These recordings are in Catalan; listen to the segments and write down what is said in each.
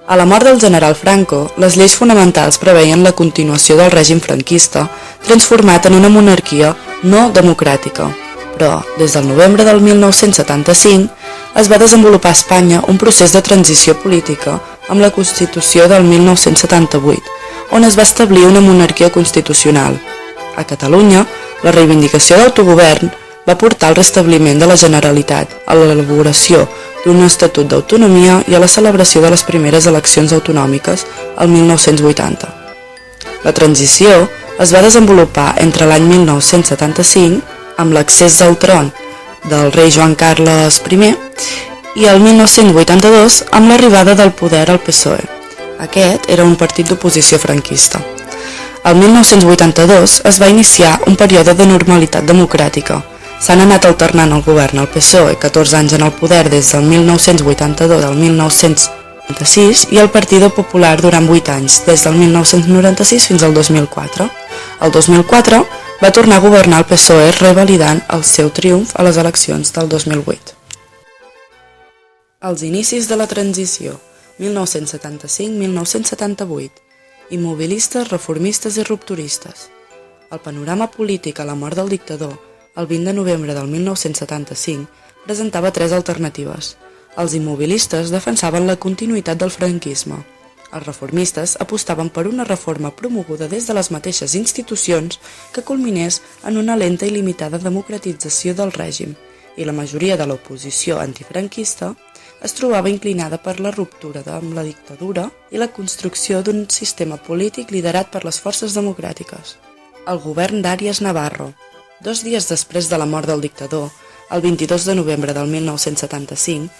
A la mort del general Franco, les lleis fonamentals preveien la continuació del règim franquista, transformat en una monarquia no democràtica. Però, des del novembre del 1975, es va desenvolupar a Espanya un procés de transició política amb la Constitució del 1978, on es va establir una monarquia constitucional. A Catalunya, la reivindicació d'autogovern va portar al restabliment de la Generalitat, a l'elaboració d'un estatut d'autonomia i a la celebració de les primeres eleccions autonòmiques el 1980. La transició es va desenvolupar entre l'any 1975, amb l'accés al tron del rei Joan Carles I, i el 1982 amb l'arribada del poder al PSOE. Aquest era un partit d'oposició franquista. El 1982 es va iniciar un període de normalitat democràtica. S'han anat alternant el govern al PSOE, 14 anys en el poder des del 1982 al 1996, i el Partido Popular durant 8 anys, des del 1996 fins al 2004. El 2004 va tornar a governar el PSOE revalidant el seu triomf a les eleccions del 2008. Els inicis de la transició, 1975-1978, immobilistes, reformistes i rupturistes. El panorama polític a la mort del dictador, el 20 de novembre del 1975, presentava 3 alternatives. Els immobilistes defensaven la continuïtat del franquisme. Els reformistes apostaven per una reforma promoguda des de les mateixes institucions que culminés en una lenta i limitada democratització del règim, i la majoria de l'oposició antifranquista es trobava inclinada per la ruptura amb la dictadura i la construcció d'un sistema polític liderat per les forces democràtiques. El govern d'Àries Navarro. 2 dies després de la mort del dictador, el 22 de novembre del 1975,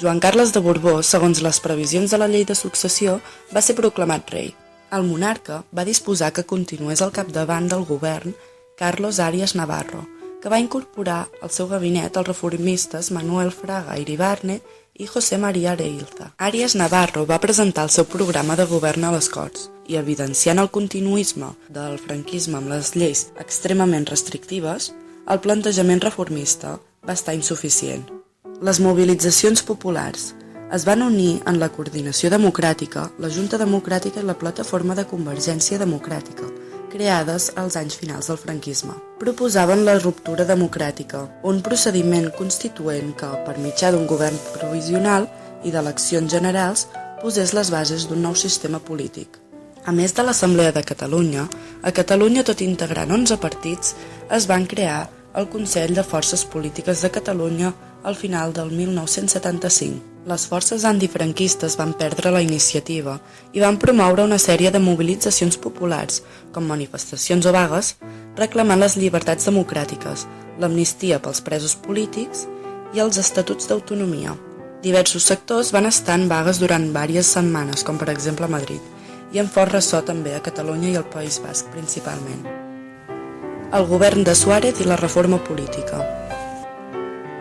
Joan Carles de Borbó, segons les previsions de la llei de successió, va ser proclamat rei. El monarca va disposar que continués al capdavant del govern Carlos Àries Navarro, que va incorporar al seu gabinet els reformistes Manuel Fraga Iribarne i José María Areilza. Àries Navarro va presentar el seu programa de govern a les Corts i, evidenciant el continuisme del franquisme amb les lleis extremament restrictives, el plantejament reformista va estar insuficient. Les mobilitzacions populars es van unir en la Coordinació Democràtica, la Junta Democràtica i la Plataforma de Convergència Democràtica, creades als anys finals del franquisme. Proposaven la ruptura democràtica, un procediment constituent que, per mitjà d'un govern provisional i d'eleccions generals, posés les bases d'un nou sistema polític. A més de l'Assemblea de Catalunya, a Catalunya, tot integrant 11 partits, es van crear el Consell de Forces Polítiques de Catalunya al final del 1975. Les forces antifranquistes van perdre la iniciativa i van promoure una sèrie de mobilitzacions populars, com manifestacions o vagues, reclamant les llibertats democràtiques, l'amnistia pels presos polítics i els estatuts d'autonomia. Diversos sectors van estar en vagues durant diverses setmanes, com per exemple a Madrid, i en fort ressò també a Catalunya i al País Basc principalment. El govern de Suárez i la reforma política.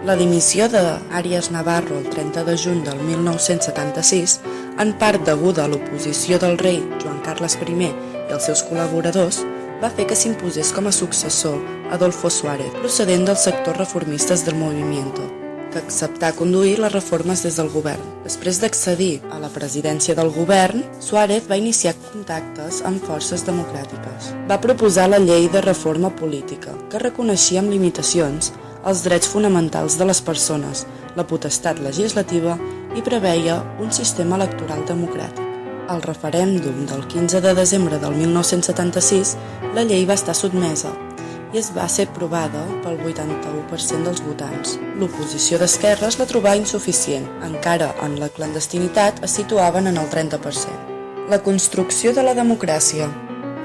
La dimissió d'Àries Navarro el 30 de juny del 1976, en part deguda a l'oposició del rei Joan Carles I i els seus col·laboradors, va fer que s'imposés com a successor Adolfo Suárez, procedent dels sectors reformistes del Movimiento, que acceptà conduir les reformes des del govern. Després d'accedir a la presidència del govern, Suárez va iniciar contactes amb forces democràtiques. Va proposar la llei de reforma política, que reconeixia amb limitacions els drets fonamentals de les persones, la potestat legislativa i preveia un sistema electoral democràtic. Al referèndum del 15 de desembre del 1976, la llei va estar sotmesa i es va ser aprovada pel 81% dels votants. L'oposició d'esquerres la trobà insuficient, encara en la clandestinitat es situaven en el 30%. La construcció de la democràcia.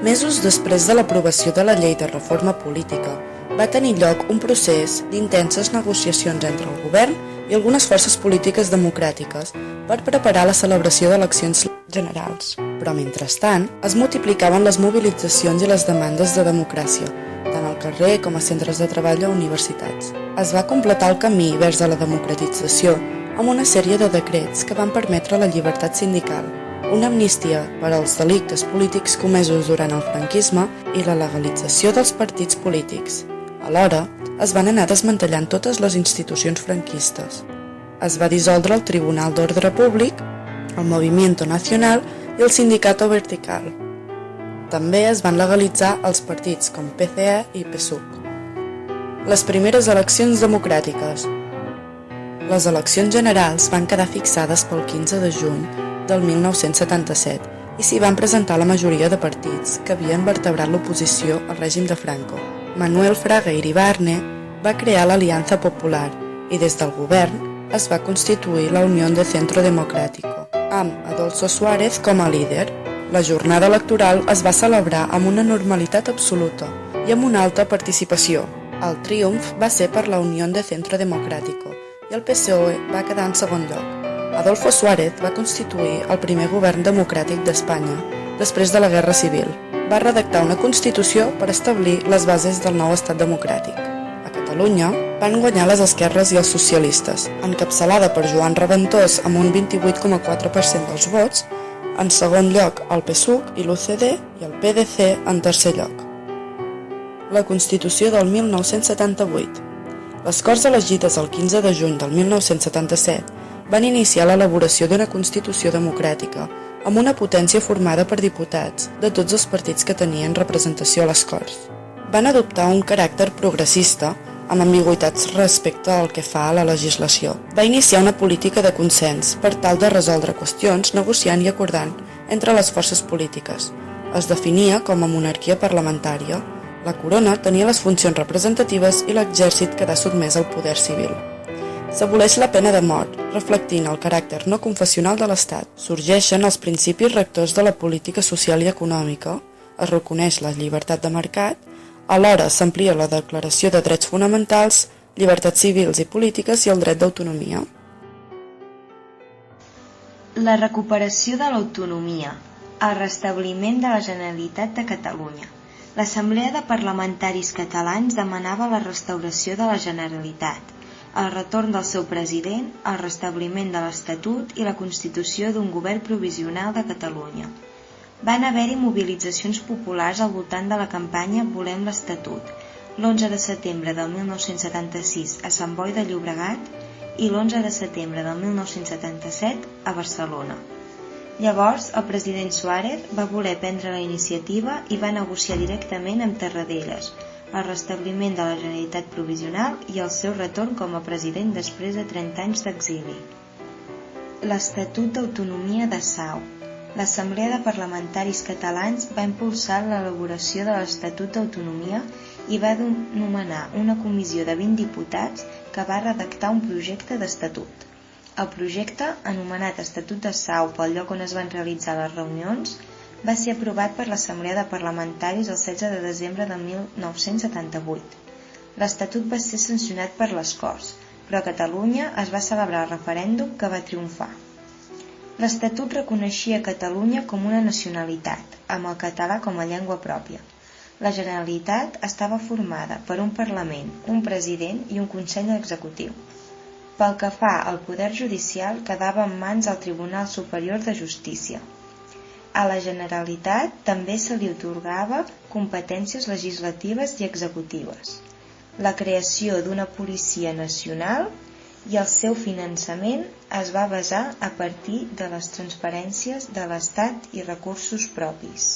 Mesos després de l'aprovació de la llei de reforma política, va tenir lloc un procés d'intenses negociacions entre el govern i algunes forces polítiques democràtiques per preparar la celebració d'eleccions generals. Però, mentrestant, es multiplicaven les mobilitzacions i les demandes de democràcia, tant al carrer com a centres de treball o universitats. Es va completar el camí vers a la democratització amb una sèrie de decrets que van permetre la llibertat sindical, una amnistia per als delictes polítics comesos durant el franquisme i la legalització dels partits polítics. Alhora, es van anar desmantellant totes les institucions franquistes. Es va dissoldre el Tribunal d'Ordre Públic, el Movimiento Nacional i el Sindicato Vertical. També es van legalitzar els partits com PCE i PSUC. Les primeres eleccions democràtiques. Les eleccions generals van quedar fixades pel 15 de juny del 1977 i s'hi van presentar la majoria de partits que havien vertebrat l'oposició al règim de Franco. Manuel Fraga Iribarne va crear l'Alianza Popular i des del govern es va constituir la Unión de Centro Democrático, amb Adolfo Suárez com a líder. La jornada electoral es va celebrar amb una normalitat absoluta i amb una alta participació. El triomf va ser per la Unión de Centro Democrático i el PSOE va quedar en segon lloc. Adolfo Suárez va constituir el primer govern democràtic d'Espanya després de la Guerra Civil. Va redactar una Constitució per establir les bases del nou estat democràtic. A Catalunya van guanyar les esquerres i els socialistes, encapçalada per Joan Reventós amb un 28,4% dels vots, en segon lloc el PSUC i l'UCD i el PDC en tercer lloc. La Constitució del 1978. Les Corts elegides el 15 de juny del 1977 van iniciar l'elaboració d'una Constitució democràtica amb una potència formada per diputats de tots els partits que tenien representació a les Corts. Van adoptar un caràcter progressista amb ambigüitats respecte al que fa a la legislació. Va iniciar una política de consens per tal de resoldre qüestions negociant i acordant entre les forces polítiques. Es definia com a monarquia parlamentària. La corona tenia les funcions representatives i l'exèrcit quedà sotmès al poder civil. S'aboleix la pena de mort, reflectint el caràcter no confessional de l'Estat. Sorgeixen els principis rectors de la política social i econòmica, es reconeix la llibertat de mercat, alhora s'amplia la Declaració de Drets Fonamentals, llibertats civils i polítiques i el dret d'autonomia. La recuperació de l'autonomia, el restabliment de la Generalitat de Catalunya. L'Assemblea de Parlamentaris Catalans demanava la restauració de la Generalitat, el retorn del seu president, el restabliment de l'Estatut i la constitució d'un govern provisional de Catalunya. Van haver-hi mobilitzacions populars al voltant de la campanya Volem l'Estatut, l'11 de setembre del 1976 a Sant Boi de Llobregat i l'11 de setembre del 1977 a Barcelona. Llavors, el president Suárez va voler prendre la iniciativa i va negociar directament amb Tarradellas el restabliment de la Generalitat provisional i el seu retorn com a president després de 30 anys d'exili. L'Estatut d'Autonomia de Sau. L'Assemblea de Parlamentaris Catalans va impulsar l'elaboració de l'Estatut d'Autonomia i va nomenar una comissió de 20 diputats que va redactar un projecte d'estatut. El projecte, anomenat Estatut de Sau pel lloc on es van realitzar les reunions, va ser aprovat per l'Assemblea de Parlamentaris el 16 de desembre de 1978. L'Estatut va ser sancionat per les Corts, però a Catalunya es va celebrar el referèndum que va triomfar. L'Estatut reconeixia Catalunya com una nacionalitat, amb el català com a llengua pròpia. La Generalitat estava formada per un Parlament, un President i un Consell Executiu. Pel que fa al poder judicial, quedava en mans del Tribunal Superior de Justícia. A la Generalitat també se li atorgava competències legislatives i executives, la creació d'una policia nacional i el seu finançament es va basar a partir de les transferències de l'Estat i recursos propis.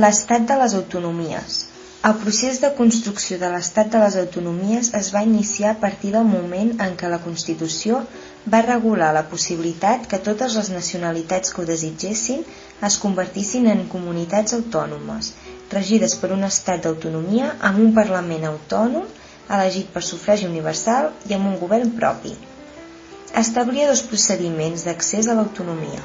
L'Estat de les Autonomies. El procés de construcció de l'Estat de les Autonomies es va iniciar a partir del moment en què la Constitució va regular la possibilitat que totes les nacionalitats que ho desitgessin es convertissin en comunitats autònomes, regides per un estat d'autonomia amb un Parlament autònom, elegit per sufragi universal i amb un govern propi. Establia dos procediments d'accés a l'autonomia,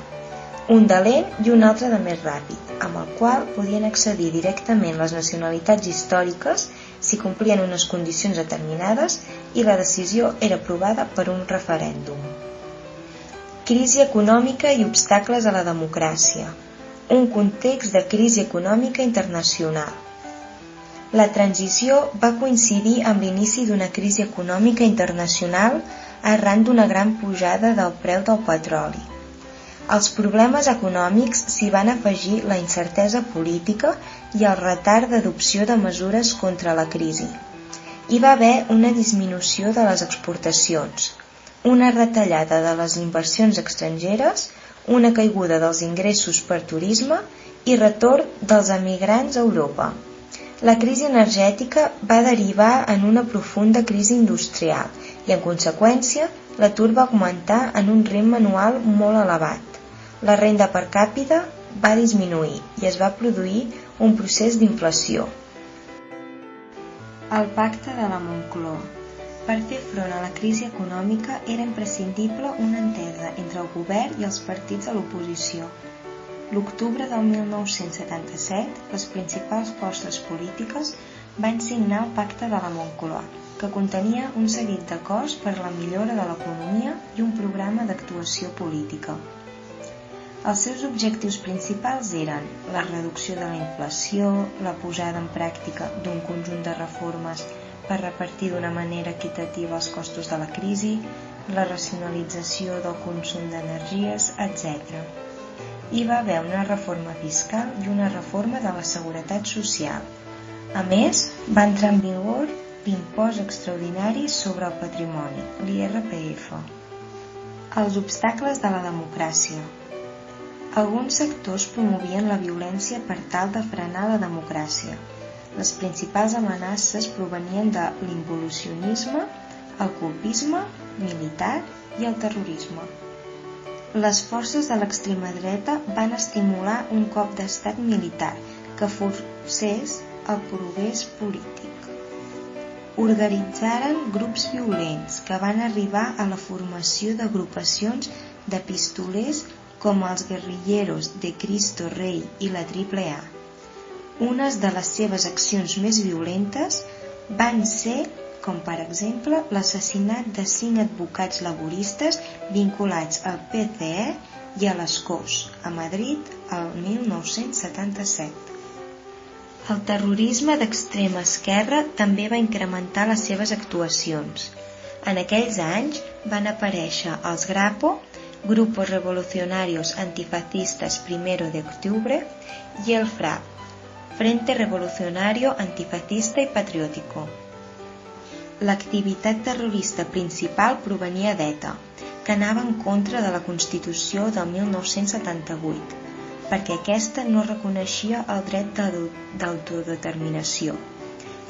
un de lent i un altre de més ràpid, amb el qual podien accedir directament les nacionalitats històriques si complien unes condicions determinades i la decisió era aprovada per un referèndum. Crisi econòmica i obstacles a la democràcia. Un context de crisi econòmica internacional. La transició va coincidir amb l'inici d'una crisi econòmica internacional arran d'una gran pujada del preu del petroli. Als problemes econòmics s'hi van afegir la incertesa política i el retard d'adopció de mesures contra la crisi. Hi va haver una disminució de les exportacions. una retallada de les inversions estrangeres, una caiguda dels ingressos per turisme i retorn dels emigrants a Europa. La crisi energètica va derivar en una profunda crisi industrial i, en conseqüència, l'atur va augmentar en un ritme anual molt elevat. La renda per càpita va disminuir i es va produir un procés d'inflació. El pacte de la Moncloa. Per fer front a la crisi econòmica era imprescindible una entesa entre el govern i els partits de l'oposició. L'octubre del 1977, les principals forces polítiques van signar el Pacte de la Moncloa, que contenia un seguit d'acords per a la millora de l'economia i un programa d'actuació política. Els seus objectius principals eren la reducció de la inflació, la posada en pràctica d'un conjunt de reformes per repartir d'una manera equitativa els costos de la crisi, la racionalització del consum d'energies, etc. Hi va haver una reforma fiscal i una reforma de la seguretat social. A més, va entrar en vigor l'impost extraordinari sobre el patrimoni, l'IRPF. Els obstacles de la democràcia. Alguns sectors promovien la violència per tal de frenar la democràcia. Les principals amenaces provenien de l'involucionisme, el colpisme militar i el terrorisme. Les forces de l'extrema dreta van estimular un cop d'estat militar que forcés el progrés polític. Organitzaren grups violents que van arribar a la formació d'agrupacions de pistolers com els Guerrilleros de Cristo Rei i la AAA. Unes de les seves accions més violentes van ser, com per exemple, l'assassinat de 5 advocats laboristes vinculats al PCE i a les COS, a Madrid, el 1977. El terrorisme d'extrema esquerra també va incrementar les seves actuacions. En aquells anys van aparèixer els Grapo, Grupos Revolucionarios Antifascistas 1 de Octubre, i el FRAP, Frente Revolucionario Antifascista y Patriótico. L'activitat terrorista principal provenia d'ETA, que anava en contra de la Constitució del 1978, perquè aquesta no reconeixia el dret d'autodeterminació.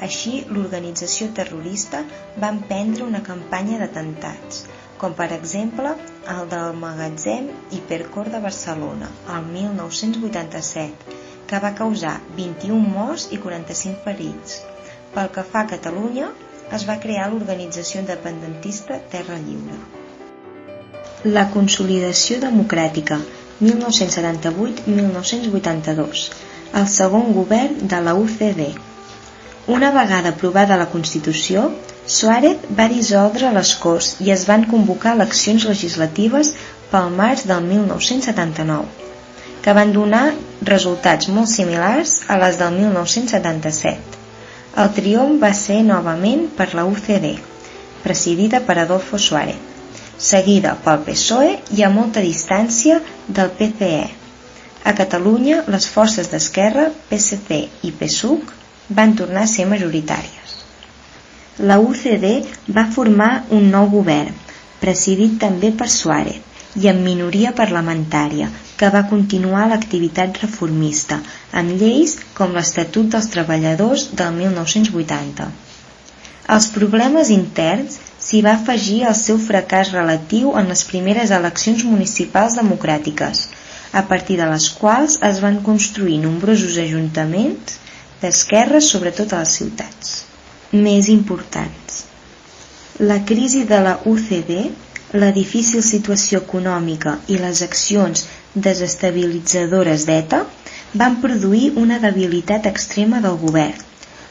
Així, l'organització terrorista va emprendre una campanya d'atemptats, com per exemple el del magatzem Hipercor de Barcelona, el 1987, que va causar 21 morts i 45 ferits. Pel que fa a Catalunya, es va crear l'organització independentista Terra Lliure. La consolidació democràtica, 1978-1982, el segon govern de la UCD. Una vegada aprovada la Constitució, Suárez va dissoldre les Corts i es van convocar eleccions legislatives pel març del 1979, que van donar resultats molt similars a les del 1977. El triomf va ser novament per la UCD, presidida per Adolfo Suárez, seguida pel PSOE i a molta distància del PCE. A Catalunya, les forces d'esquerra, PSC i PSUC, van tornar a ser majoritàries. La UCD va formar un nou govern, presidit també per Suárez, i amb minoria parlamentària, que va continuar l'activitat reformista, amb lleis com l'Estatut dels Treballadors del 1980. Als problemes interns s'hi va afegir el seu fracàs relatiu en les primeres eleccions municipals democràtiques, a partir de les quals es van construir nombrosos ajuntaments d'esquerres, sobretot a les ciutats més importants. La crisi de la UCD, la difícil situació econòmica i les accions desestabilitzadores d'ETA van produir una debilitat extrema del govern.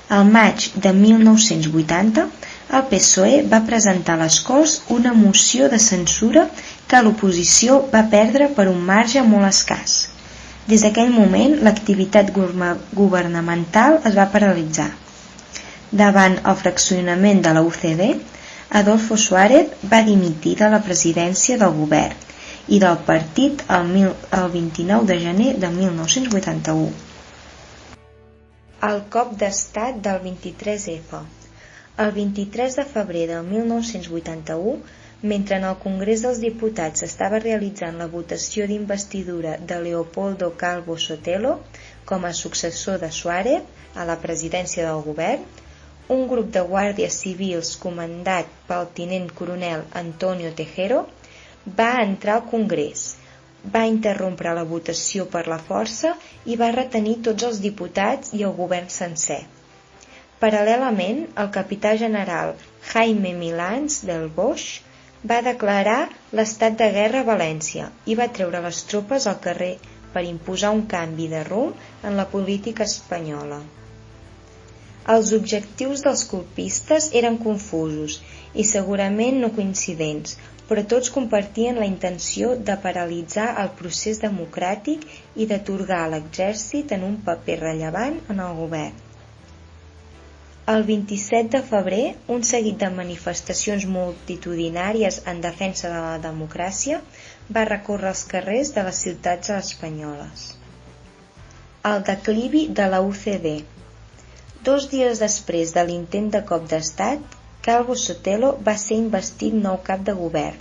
Al maig de 1980, el PSOE va presentar a les Corts una moció de censura que l'oposició va perdre per un marge molt escàs. Des d'aquell moment, l'activitat governamental es va paralitzar. Davant el fraccionament de la UCD, Adolfo Suárez va dimitir de la presidència del govern i del partit el 29 de gener de 1981. El cop d'estat del 23F. El 23 de febrer de 1981 Mentre en el Congrés dels Diputats s'estava realitzant la votació d'investidura de Leopoldo Calvo Sotelo com a successor de Suárez a la presidència del govern, un grup de guàrdies civils comandat pel tinent coronel Antonio Tejero va entrar al Congrés, va interrompre la votació per la força i va retenir tots els diputats i el govern sencer. Paral·lelament, el capità general Jaime Milans del Boix va declarar l'estat de guerra a València i va treure les tropes al carrer per imposar un canvi de rumb en la política espanyola. Els objectius dels colpistes eren confusos i segurament no coincidents, però tots compartien la intenció de paralitzar el procés democràtic i d'atorgar a l'exèrcit en un paper rellevant en el govern. El 27 de febrer, un seguit de manifestacions multitudinàries en defensa de la democràcia va recórrer els carrers de les ciutats espanyoles. El declivi de la UCD. 2 dies després de l'intent de cop d'estat, Calvo Sotelo va ser investit nou cap de govern.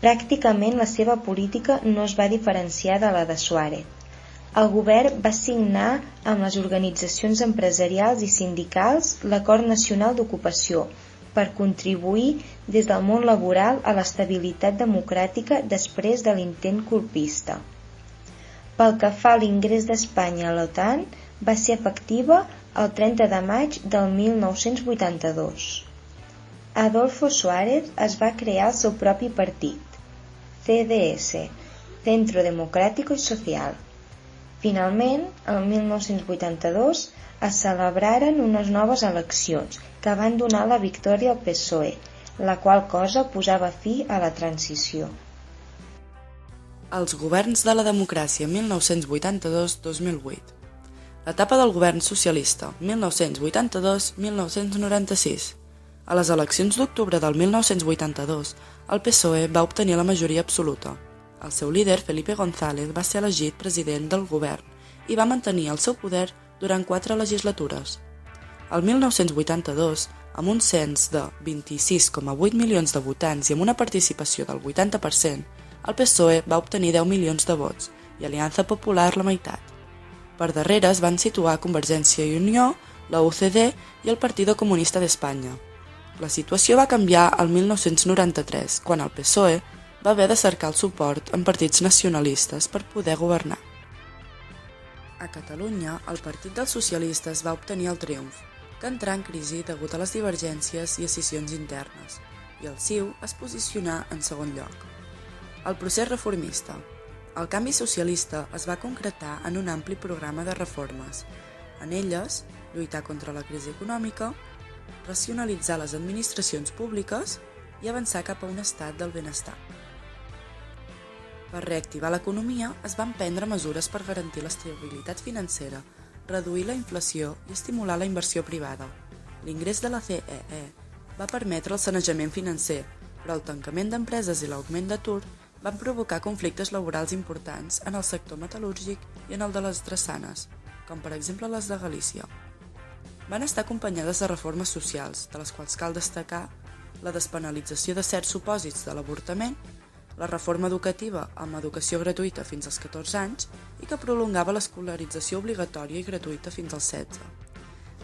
Pràcticament la seva política no es va diferenciar de la de Suárez. El govern va signar amb les organitzacions empresarials i sindicals l'Acord Nacional d'Ocupació per contribuir des del món laboral a l'estabilitat democràtica després de l'intent colpista. Pel que fa a l'ingrés d'Espanya a l'OTAN, va ser efectiva el 30 de maig del 1982. Adolfo Suárez es va crear el seu propi partit, CDS, Centro Democrático y Social. Finalment, el 1982, es celebraren unes noves eleccions que van donar la victòria al PSOE, la qual cosa posava fi a la transició. Els governs de la democràcia 1982-2008. L'etapa del govern socialista 1982-1996. A les eleccions d'octubre del 1982, el PSOE va obtenir la majoria absoluta. El seu líder, Felipe González, va ser elegit president del govern i va mantenir el seu poder durant 4 legislatures. El 1982, amb un cens de 26,8 milions de votants i amb una participació del 80%, el PSOE va obtenir 10 milions de vots i Alianza Popular la meitat. Per darrere es van situar Convergència i Unió, la UCD i el Partido Comunista d'Espanya. La situació va canviar el 1993, quan el PSOE va haver de cercar el suport en partits nacionalistes per poder governar. A Catalunya, el Partit dels Socialistes va obtenir el triomf, que entrà en crisi degut a les divergències i escissions internes, i el CiU es posicionà en segon lloc. El procés reformista. El canvi socialista es va concretar en un ampli programa de reformes. En elles, lluitar contra la crisi econòmica, racionalitzar les administracions públiques i avançar cap a un estat del benestar. Per reactivar l'economia, es van prendre mesures per garantir l'estabilitat financera, reduir la inflació i estimular la inversió privada. L'ingrés de la CEE va permetre el sanejament financer, però el tancament d'empreses i l'augment d'atur van provocar conflictes laborals importants en el sector metal·lúrgic i en el de les drassanes, com per exemple les de Galícia. Van estar acompanyades de reformes socials, de les quals cal destacar la despenalització de certs supòsits de l'avortament, la reforma educativa amb educació gratuïta fins als 14 anys i que prolongava l'escolarització obligatòria i gratuïta fins als 16.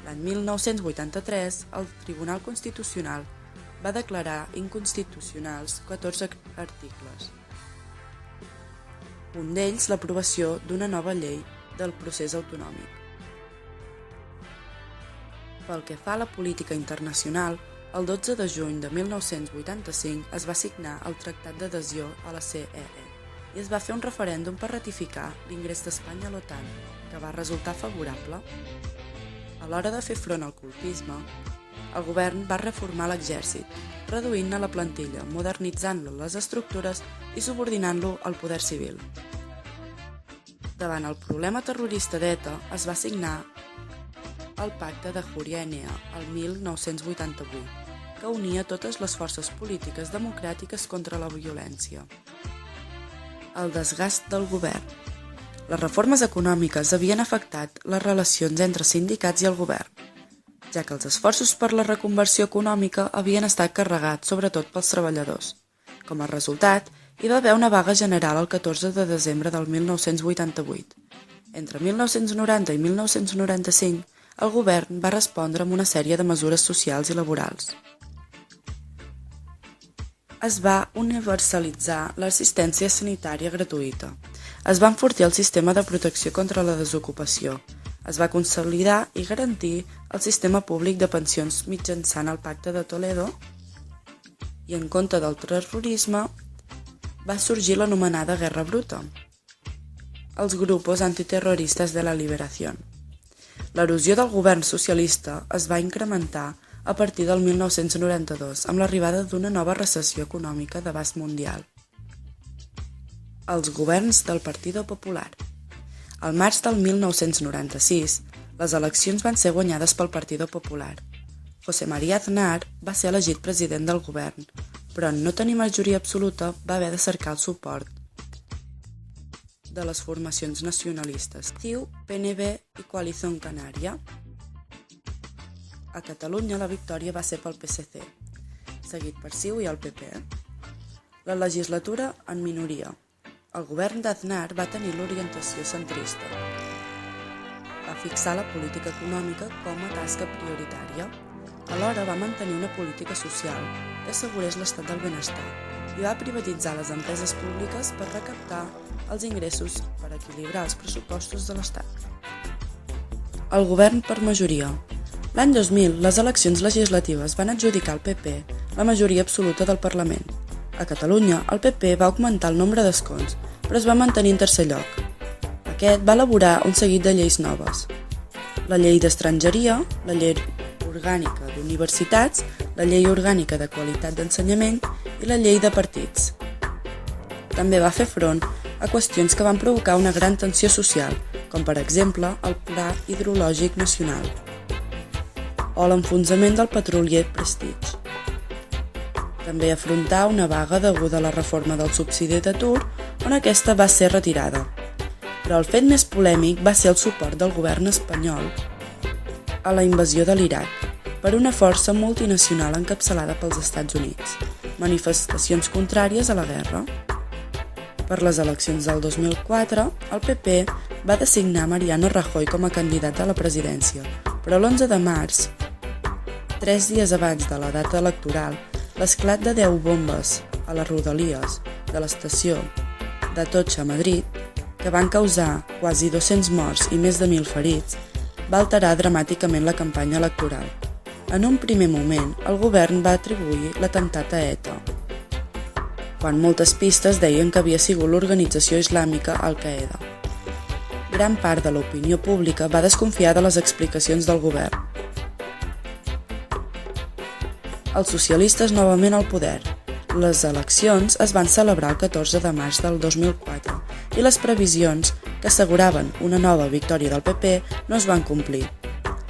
L'any 1983, el Tribunal Constitucional va declarar inconstitucionals 14 articles. Un d'ells, l'aprovació d'una nova llei del procés autonòmic. Pel que fa a la política internacional, el 12 de juny de 1985 es va signar el Tractat d'Adhesió a la CEE i es va fer un referèndum per ratificar l'ingrés d'Espanya a l'OTAN, que va resultar favorable. A l'hora de fer front al colpisme, el govern va reformar l'exèrcit, reduint-ne la plantilla, modernitzant-lo les estructures i subordinant-lo al poder civil. Davant el problema terrorista d'ETA es va signar el Pacte de Jurienia el 1988, que unia totes les forces polítiques democràtiques contra la violència. El desgast del govern. Les reformes econòmiques havien afectat les relacions entre sindicats i el govern. ja que els esforços per la reconversió econòmica havien estat carregats sobretot pels treballadors. Com a resultat, hi va haver una vaga general el 14 de desembre del 1988. Entre 1990 i 1995, el govern va respondre amb una sèrie de mesures socials i laborals. Es va universalitzar l'assistència sanitària gratuïta. Es va enfortir el sistema de protecció contra la desocupació. Es va consolidar i garantir el sistema públic de pensions mitjançant el Pacte de Toledo i en contra del terrorisme va sorgir l'anomenada Guerra Bruta, els grupos antiterroristes de la liberació. L'erosió del govern socialista es va incrementar a partir del 1992 amb l'arribada d'una nova recessió econòmica d'abast mundial. Els governs del Partido Popular. Al març del 1996, les eleccions van ser guanyades pel Partido Popular. José María Aznar va ser elegit president del govern, però en no tenir majoria absoluta va haver de cercar el suport de les formacions nacionalistes CiU, PNB i Coalición Canaria. A Catalunya la victòria va ser pel PSC, seguit per CiU i el PP. La legislatura en minoria. El govern d'Aznar va tenir l'orientació centrista. Va fixar la política econòmica com a tasca prioritària. Alhora va mantenir una política social que assegurés l'estat del benestar i va privatitzar les empreses públiques per recaptar els ingressos per equilibrar els pressupostos de l'Estat. El govern per majoria. L'any 2000, les eleccions legislatives van adjudicar al PP la majoria absoluta del Parlament. A Catalunya, el PP va augmentar el nombre d'escons, però es va mantenir en tercer lloc. Aquest va elaborar un seguit de lleis noves. La llei d'estrangeria, la llei orgànica d'universitats, la llei orgànica de qualitat d'ensenyament i la llei de partits. També va fer front a qüestions que van provocar una gran tensió social, com per exemple el Pla Hidrològic Nacional o l'enfonsament del petrolier Prestige. També afrontar una vaga deguda a la reforma del subsidi d'atur, on aquesta va ser retirada. Però el fet més polèmic va ser el suport del govern espanyol a la invasió de l'Iraq per una força multinacional encapçalada pels Estats Units, manifestacions contràries a la guerra. Per les eleccions del 2004, el PP va designar Mariano Rajoy com a candidat a la presidència, però l'11 de març, 3 dies abans de la data electoral, l'esclat de 10 bombes a les rodalies de l'estació d'Atocha a Madrid, que van causar quasi 200 morts i més de 1.000 ferits, va alterar dramàticament la campanya electoral. En un primer moment, el govern va atribuir l'atemptat a ETA, quan moltes pistes deien que havia sigut l'organització islàmica Al-Qaeda. Gran part de l'opinió pública va desconfiar de les explicacions del govern. Els socialistes novament al poder. Les eleccions es van celebrar el 14 de març del 2004 i les previsions que asseguraven una nova victòria del PP no es van complir.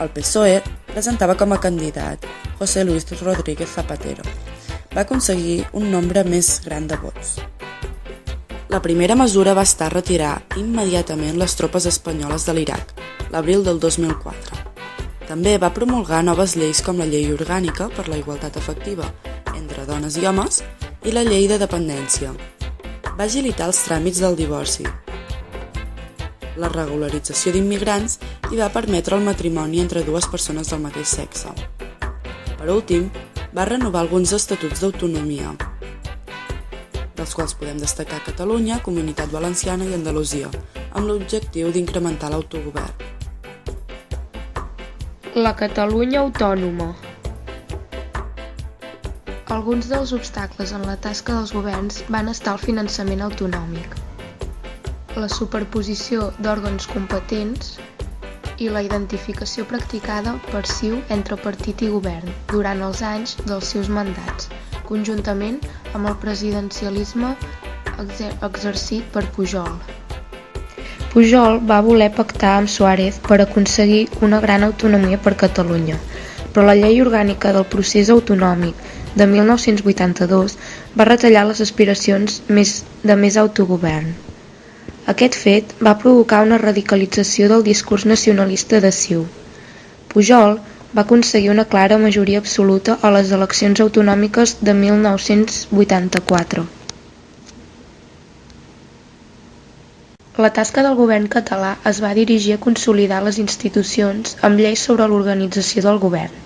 El PSOE presentava com a candidat José Luis Rodríguez Zapatero. Va aconseguir un nombre més gran de vots. La primera mesura va estar retirar immediatament les tropes espanyoles de l'Iraq, l'abril del 2004. També va promulgar noves lleis com la Llei Orgànica per la Igualtat Efectiva entre dones i homes i la Llei de Dependència. Va agilitar els tràmits del divorci, la regularització d'immigrants i va permetre el matrimoni entre dues persones del mateix sexe. Per últim, va renovar alguns estatuts d'autonomia, dels quals podem destacar Catalunya, Comunitat Valenciana i Andalusia, amb l'objectiu d'incrementar l'autogovern. La Catalunya autònoma. Alguns dels obstacles en la tasca dels governs van estar al finançament autonòmic, la superposició d'òrgans competents i la identificació practicada per CiU entre partit i govern durant els anys dels seus mandats, conjuntament amb el presidencialisme exercit per Pujol. Pujol va voler pactar amb Suárez per aconseguir una gran autonomia per Catalunya, però la llei orgànica del procés autonòmic de 1982 va retallar les aspiracions de més autogovern. Aquest fet va provocar una radicalització del discurs nacionalista de CiU. Pujol va aconseguir una clara majoria absoluta a les eleccions autonòmiques de 1984. La tasca del govern català es va dirigir a consolidar les institucions amb lleis sobre l'organització del govern,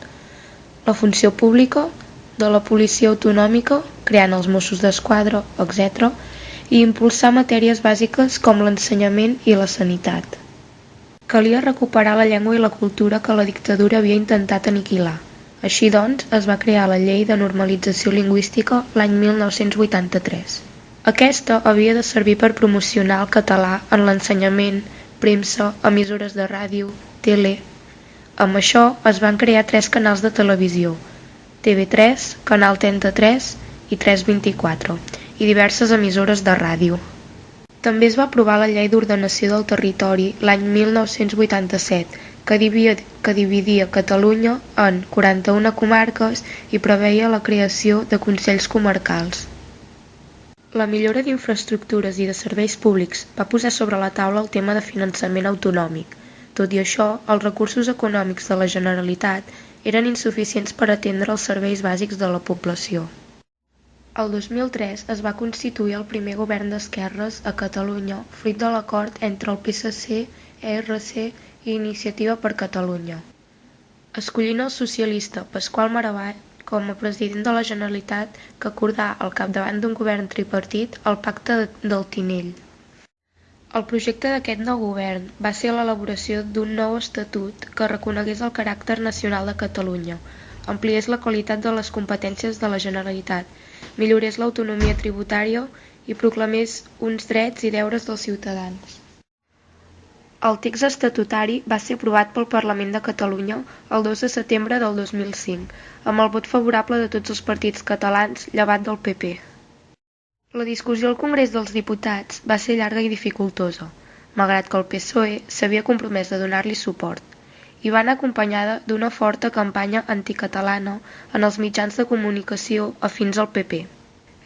la funció pública, de la policia autonòmica, creant els Mossos d'Esquadra, etc., i impulsar matèries bàsiques com l'ensenyament i la sanitat. Calia recuperar la llengua i la cultura que la dictadura havia intentat aniquilar. Així doncs, es va crear la Llei de Normalització Lingüística l'any 1983. Aquesta havia de servir per promocionar el català en l'ensenyament, premsa, emissores de ràdio, tele. Amb això es van crear 3 canals de televisió, TV3, Canal 33 i 324, i diverses emissores de ràdio. També es va aprovar la Llei d'Ordenació del Territori l'any 1987, que dividia Catalunya en 41 comarques i preveia la creació de consells comarcals. La millora d'infraestructures i de serveis públics va posar sobre la taula el tema de finançament autonòmic. Tot i això, els recursos econòmics de la Generalitat eren insuficients per atendre els serveis bàsics de la població. El 2003 es va constituir el primer govern d'esquerres a Catalunya, fruit de l'acord entre el PSC, ERC i Iniciativa per Catalunya, escollint el socialista Pasqual Maragall com a president de la Generalitat, que acordà al capdavant d'un govern tripartit el Pacte del Tinell. El projecte d'aquest nou govern va ser l'elaboració d'un nou estatut que reconegués el caràcter nacional de Catalunya, ampliés la qualitat de les competències de la Generalitat, millorés l'autonomia tributària i proclamés uns drets i deures dels ciutadans. El text estatutari va ser aprovat pel Parlament de Catalunya el 2 de setembre del 2005, amb el vot favorable de tots els partits catalans, llevat del PP. La discussió al Congrés dels Diputats va ser llarga i dificultosa, malgrat que el PSOE s'havia compromès a donar-li suport, i va anar acompanyada d'una forta campanya anticatalana en els mitjans de comunicació afins al PP.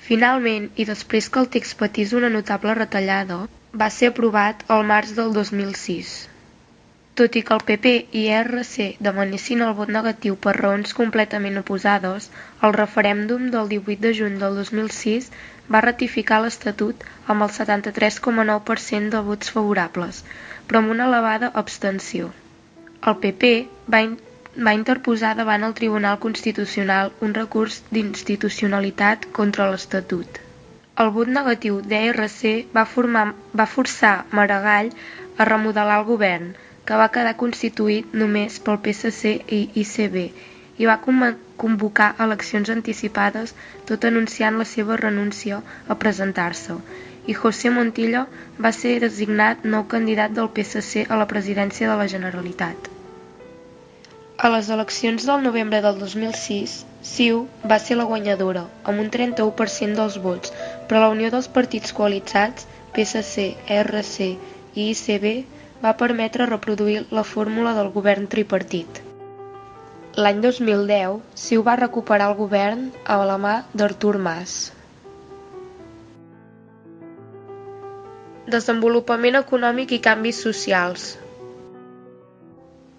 Finalment, i després que el text patís una notable retallada, va ser aprovat al març del 2006. Tot i que el PP i ERC demanessin el vot negatiu per raons completament oposades, el referèndum del 18 de juny del 2006 va ratificar l'Estatut amb el 73,9% de vots favorables, però amb una elevada abstenció. El PP va interposar davant el Tribunal Constitucional un recurs d'inconstitucionalitat contra l'Estatut. El vot negatiu d'ERC va forçar Maragall a remodelar el govern, que va quedar constituït només pel PSC i ICB, i va convocar eleccions anticipades tot anunciant la seva renúncia a presentar-se, i José Montilla va ser designat nou candidat del PSC a la presidència de la Generalitat. A les eleccions del novembre del 2006, CiU va ser la guanyadora, amb un 31% dels vots, però la unió dels partits coalitzats, PSC, ERC i ICB, va permetre reproduir la fórmula del govern tripartit. L'any 2010, CiU va recuperar el govern a la mà d'Artur Mas. Desenvolupament econòmic i canvis socials.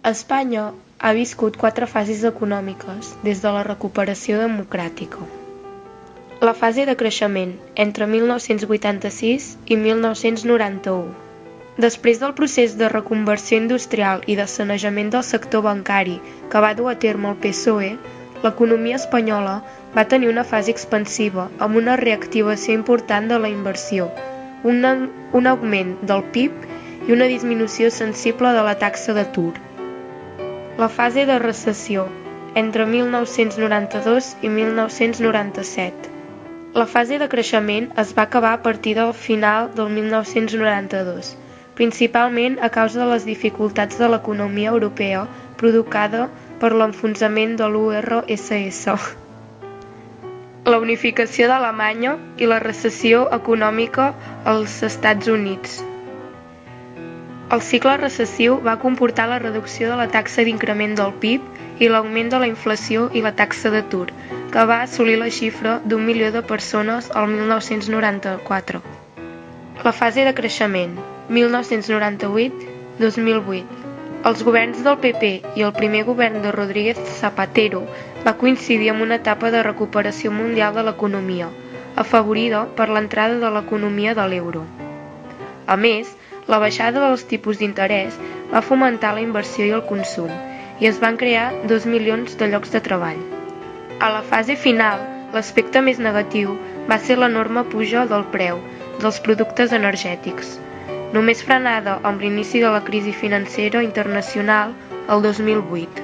Espanya ha viscut 4 fases econòmiques des de la recuperació democràtica. La fase de creixement, entre 1986 i 1991. Després del procés de reconversió industrial i de sanejament del sector bancari que va dur a terme el PSOE, l'economia espanyola va tenir una fase expansiva amb una reactivació important de la inversió, un augment del PIB i una disminució sensible de la taxa d'atur. La fase de recessió, entre 1992 i 1997. La fase de creixement es va acabar a partir del final del 1992, principalment a causa de les dificultats de l'economia europea provocada per l'enfonsament de l'URSS, la unificació d'Alemanya i la recessió econòmica als Estats Units. El cicle recessiu va comportar la reducció de la taxa d'increment del PIB i l'augment de la inflació i la taxa d'atur, que va assolir la xifra d'1 milió de persones al 1994. La fase de creixement, 1998-2008. Els governs del PP i el primer govern de Rodríguez Zapatero va coincidir amb una etapa de recuperació mundial de l'economia, afavorida per l'entrada de l'economia de l'euro. A més, la baixada dels tipus d'interès va fomentar la inversió i el consum, i es van crear 2 milions de llocs de treball. A la fase final, l'aspecte més negatiu va ser l'enorme puja del preu dels productes energètics, només frenada amb l'inici de la crisi financera internacional el 2008.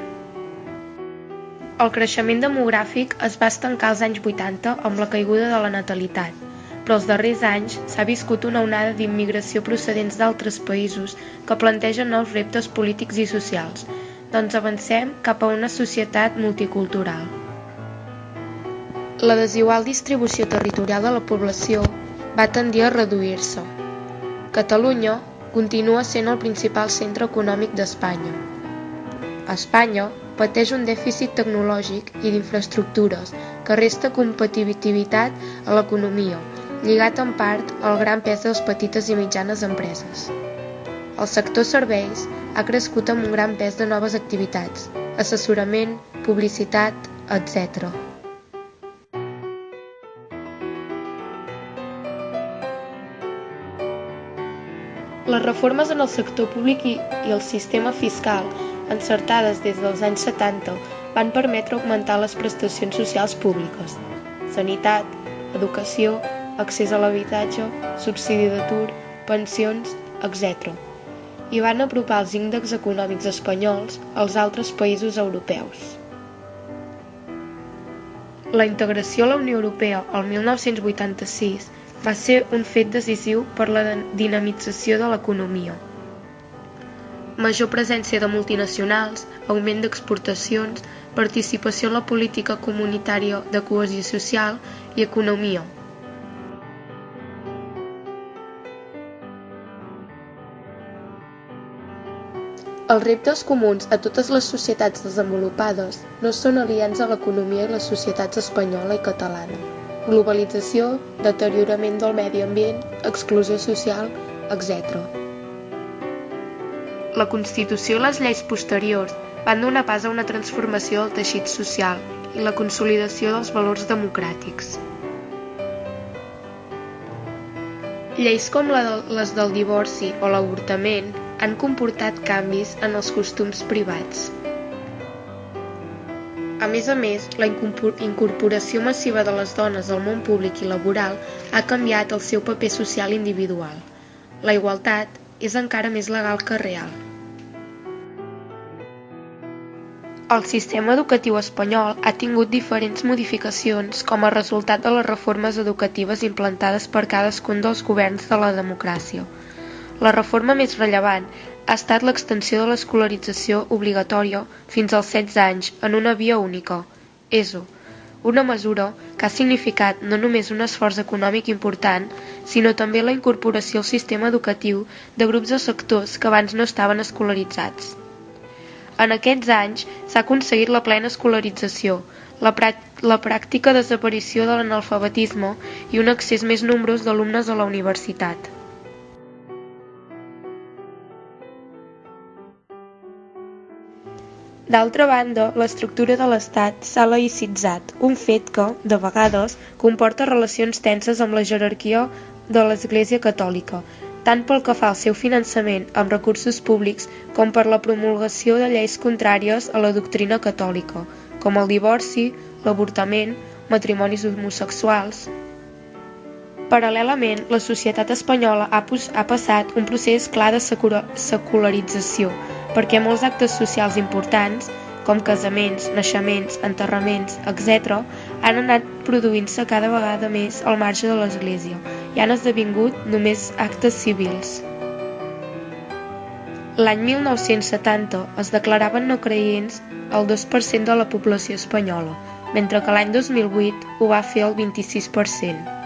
El creixement demogràfic es va estancar als anys 80 amb la caiguda de la natalitat, però els darrers anys s'ha viscut una onada d'immigració procedents d'altres països que plantegen nous reptes polítics i socials, doncs avancem cap a una societat multicultural. La desigual distribució territorial de la població va tendir a reduir-se. Catalunya continua sent el principal centre econòmic d'Espanya. Espanya pateix un dèficit tecnològic i d'infraestructures que resta competitivitat a l'economia, lligat en part al gran pes de les petites i mitjanes empreses. El sector serveis ha crescut amb un gran pes de noves activitats, assessorament, publicitat, etc. Les reformes en el sector públic i el sistema fiscal, encertades des dels anys 70, van permetre augmentar les prestacions socials públiques: sanitat, educació, accés a l'habitatge, subsidi d'atur, pensions, etc. I van apropar els índexs econòmics espanyols als altres països europeus. La integració a la Unió Europea el 1986 va ser un fet decisiu per la dinamització de l'economia. Major presència de multinacionals, augment d'exportacions, participació en la política comunitària de cohesió social i economia. Els reptes comuns a totes les societats desenvolupades no són aliens a l'economia i les societats espanyola i catalana. Globalització, deteriorament del medi ambient, exclusió social, etc. La Constitució i les lleis posteriors van donar pas a una transformació del teixit social i la consolidació dels valors democràtics. Lleis com les del divorci o l'avortament han comportat canvis en els costums privats. A més, la incorporació massiva de les dones al món públic i laboral ha canviat el seu paper social individual. La igualtat és encara més legal que real. El sistema educatiu espanyol ha tingut diferents modificacions com a resultat de les reformes educatives implantades per cadascun dels governs de la democràcia. La reforma més rellevant ha estat l'extensió de l'escolarització obligatòria fins als 16 anys en una via única, ESO, una mesura que ha significat no només un esforç econòmic important, sinó també la incorporació al sistema educatiu de grups o sectors que abans no estaven escolaritzats. En aquests anys s'ha aconseguit la plena escolarització, la pràctica desaparició de l'analfabetisme i un accés més nombrós d'alumnes a la universitat. D'altra banda, l'estructura de l'Estat s'ha laïcitzat, un fet que, de vegades, comporta relacions tenses amb la jerarquia de l'Església Catòlica, tant pel que fa al seu finançament amb recursos públics com per la promulgació de lleis contràries a la doctrina catòlica, com el divorci, l'avortament, matrimonis homosexuals. Paral·lelament, la societat espanyola ha passat un procés clar de secularització, perquè molts actes socials importants, com casaments, naixements, enterraments, etc., han anat produint-se cada vegada més al marge de l'Església i han esdevingut només actes civils. L'any 1970 es declaraven no creients el 2% de la població espanyola, mentre que l'any 2008 ho va fer el 26%.